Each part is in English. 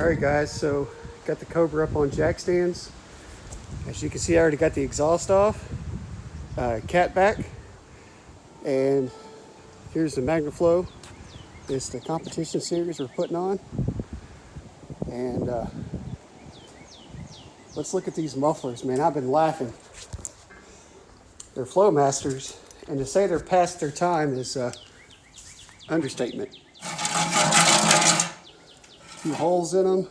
Alright guys, so got the Cobra up on jack stands. As you can see, I already got the exhaust off, cat back, and here's the Magna Flow. It's the competition series we're putting on. And let's look at these mufflers, man. I've been laughing. They're Flow Masters, and to say they're past their time is understatement. Few holes in them.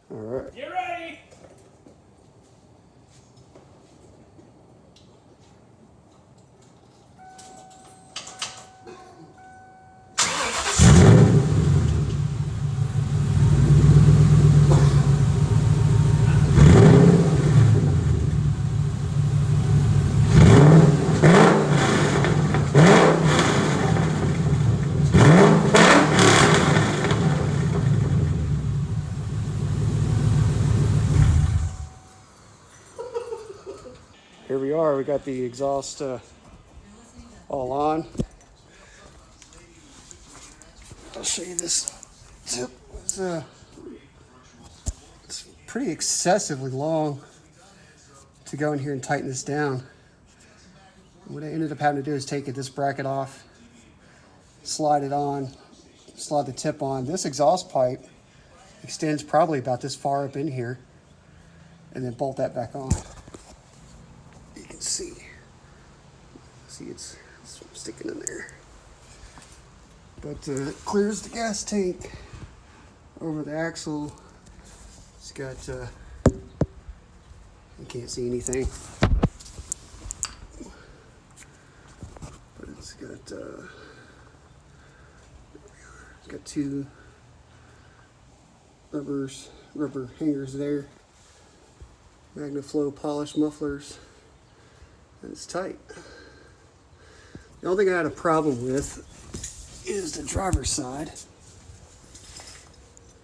All right. Get ready. Here we are. We got the exhaust all on. I'll show you this tip. It's pretty excessively long to go in here and tighten this down. What I ended up having to do is take this bracket off, slide it on, slide the tip on. This exhaust pipe extends probably about this far up in here, and then bolt that back on. You can see it's sticking in there. But it clears the gas tank over the axle. It's got, you can't see anything, but it's got two rubber hangers there. Magna Flow polished mufflers, and it's tight. The only thing I had a problem with is the driver's side.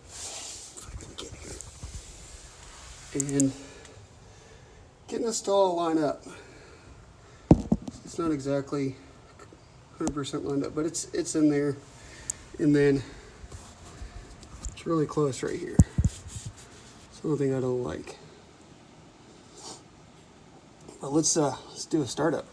If I can get here. And getting this to all line up. It's not exactly 100% lined up, but it's in there. And then it's really close right here. It's the only thing I don't like. But let's do a startup.